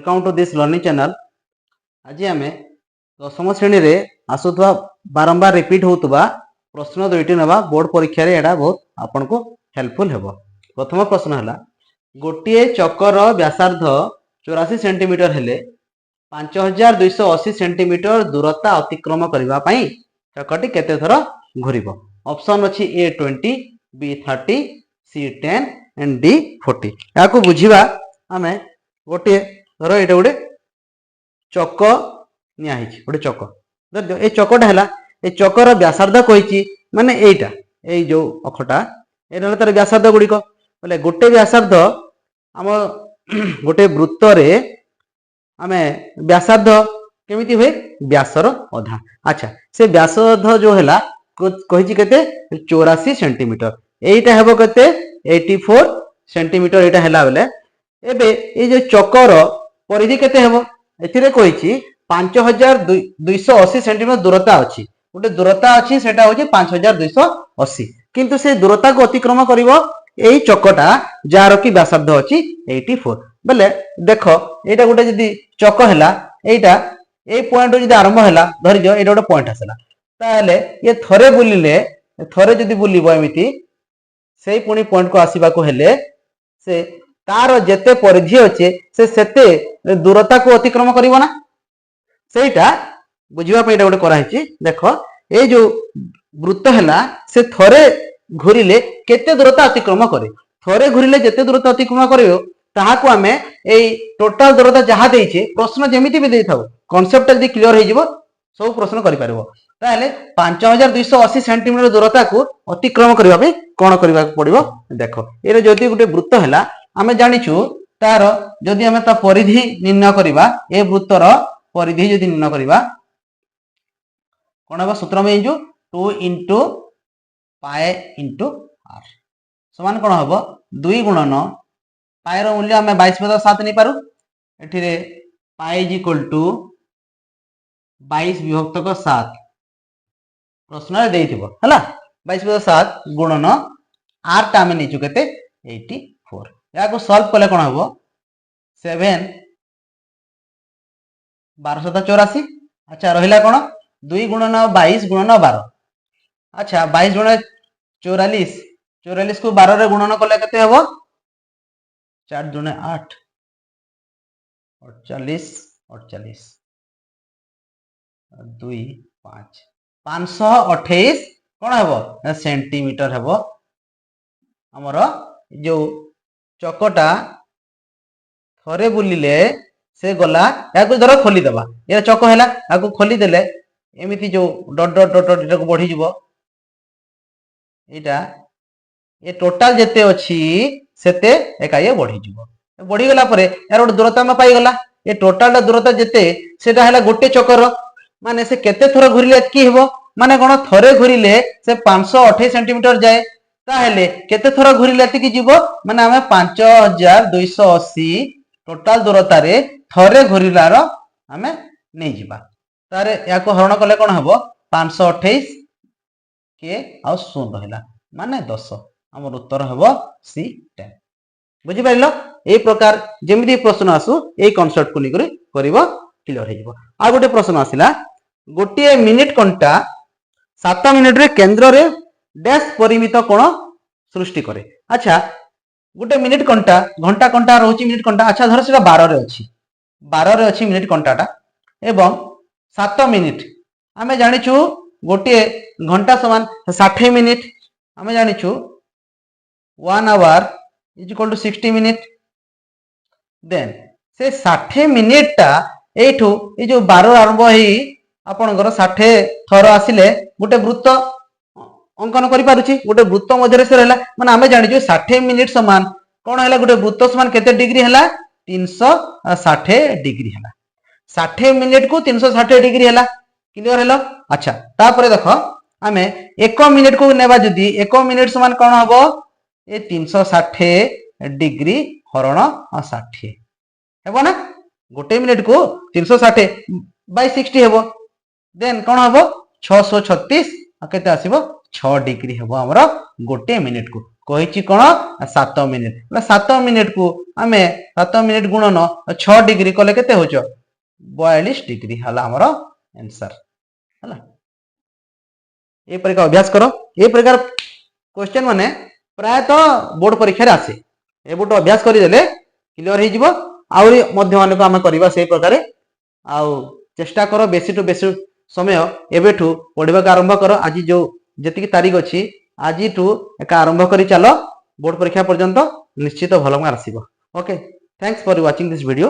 Welcome to this learning channel. आज आम दशम श्रेणी रे आसुवा बारंबार रिपीट होता प्रश्न दुईटी ना बोर्ड परीक्षा रे एटा बहुत आपन को हेल्पफुल हेबो। प्रथम प्रश्न है गोटे चकर व्यासार्ध 84 सेंटीमीटर हेले 5280 सेंटीमीटर दूरता अतिक्रम करने चकटी केते थर घूरिबो। ऑप्शन अछि ए 20, बी 30, सी 10 एंड डी 40। या को बुझिबा आमे गोटे धर ये गोटे चक निया गोटे चक धर ये चकटा है ये चकर व्यासार्ध कही माने एटा ये जो अखटा ये तार व्यासार्ध गुड़िक बोले गोटे व्यासार्ध आम गोटे वृत्त रे आम व्यासार्ध केमिति हुए व्यासर अधा। अच्छा से व्यासार्ध जो है कही केते 84 सेंटीमीटर एटा हेबो केते 84 सेंटीमीटर एटा हैला बेले एबे ये जो चकर परिधि केते हेबो एथिरे कहिछि 5280 सेंटीमीटर दूरता अछि गोटे दूरता अछि सेटा होछि 5280 किंतु से दूरता को अतिक्रम करिवो एई चकटा जार की व्यासार्ध अछि 84 बेले देखो एटा गोटे जदी चक हैला एटा ए पॉइंट जदी आरंभ हैला धरि जो एटा गोटे पॉइंट आसला ताले ये थरे बुलिले थरे जदी बुलिबो एमिति सेई पुनी पॉइंट को आसीबा को हेले से तार जेते परिधि अच्छे से सेते दूरता को अतिक्रम करिवो ना सेटा बुझिबा पे एटा गोटे कराइछि। देखो ए जो वृत्त हैला से थरे घुरिले केते दूरता अतिक्रम करे थरे घुरिले जेते दूरता अतिक्रम करियो ताहाको आमे एई टोटल दूरता जहा देइछे प्रश्न जेमिति भी देइ थाउ कांसेप्ट जदी क्लियर हे जिवो सब प्रश्न करि पारिबो ताले 5280 सेंटीमीटर दूरता को अतिक्रम करिबा पे कोन करिबा पड़िबो। देखो एरे जदी गोटे वृत्त हैला आमे जानिछु तार जदि आमे ता परिधि निर्णय करिबा ए वृत्तर परिधि जदि निर्णय करिबा कोन बा सूत्र में जो 2 into पाए into r समान कोन हबो 2 गुणन पाए रो मूल्य आमे 22/7 नै पारु एठिरे पाए इज इक्वल टू 22 विभक्त को 7 प्रश्न रे देइथिबो हला 22/7 गुणन r ता आमे निचु केते 84 या को सॉल्व कले कोन हबो 7 1284। अच्छा रहिला कोन 2 गुणन 22 गुणन 12। अच्छा 22 गुणन 44 44 को 12 रे गुणन कले केते हबो 4 दुने 8 48 48 2 5 528 कोन हबो सेंटीमीटर हबो हमर जो चकटा थरे बुलिले से गला या को धर खोली देबा ये चक हैला या को खोली देले एमिति जो डॉट डॉट डॉट डॉट को बढ़ी जिवो एटा ये टोटल जेते अछि सेते एका ये बढ़ी जिवो बढ़ी गला परे यार गोटे दूरता में पाई गला ये टोटल दूरता जेते सेटा हैला गोटे चकर माने से केते थर घुरिले की हेबो माने कोन थरे घुरिले से 528 सेंटीमीटर जाए ताहेले केते थर घुरिले एति की जीवो माने हमें 5280 टोटल दूरता रे थरे घुरिलार हमें नै जिबा तारे या को हरण कले कोन हबो 528 के आ 0 रहला माने 10 हमर उत्तर हबो सी 10। बुझि पाइलो ए प्रकार जेमिति प्रश्न आसु ए कांसेप्ट को निकरी करिवो क्लियर हे जिवो। आ गोटे प्रश्न आसिला गोटे मिनिट घंटा 7 मिनिट रे केंद्र रे डैश परिमित कोण सृष्टि करे। अच्छा गोटे मिनिट घंटा घंटा घंटा रहउची मिनिट घंटा अच्छा धर सेटा 12 रे अछि 12 रे अछि मिनिट घंटाटा एवं 7 मिनिट आमे जानिछु गोटे घंटा समान 60 मिनिट आमे जानिछु 1 hour is equal to 60 minute then से 60 मिनिट टा एठो ए जो 12 आरंभ हेई आपनकर 60 थर आसिले गोटे वृत्त अंकन करि पारुछि गोटे वृत्त मध्यरे से रहला माने आमे जानि जो 60 मिनिट समान कोन हैला गोटे वृत्त समान केते डिग्री हैला 360 डिग्री हैला 60 मिनिट को 360 डिग्री हैला क्लियर हैला। अच्छा तापरे देखो आमे 1 मिनिट को नेबा जदी 1 मिनिट समान कोन हबो ए 360 डिग्री हरण 60 हेबो ना गोटे मिनिट को 360 बाय 60 हेबो देन कोन हबो 636 आ केते आसीबो 6 डिग्री हेबो हमरो गोटे मिनिट को कही कौन 7 मिनिट 7 मिनिट को आम 7 मिनिट गुणन 6 डिग्री कले के 42 डिग्री है आमर आंसर है। ये प्रकार अभ्यास करो। ये प्रकार क्वेश्चन माने प्रायतः बोर्ड परीक्षा आसे ए बुट अभ्यास करदेले क्लियर हो आहरी आम करवा से प्रकार आउ चेष्टा करो बेसी टू बेसी समय एबेठू पढ़ा आरंभ करो। आज जो जी तारीख अच्छी आज एक आरंभ कर चलो बोर्ड परीक्षा पर्यंत निश्चित भल मार्क आसो। Okay thanks for watching this video.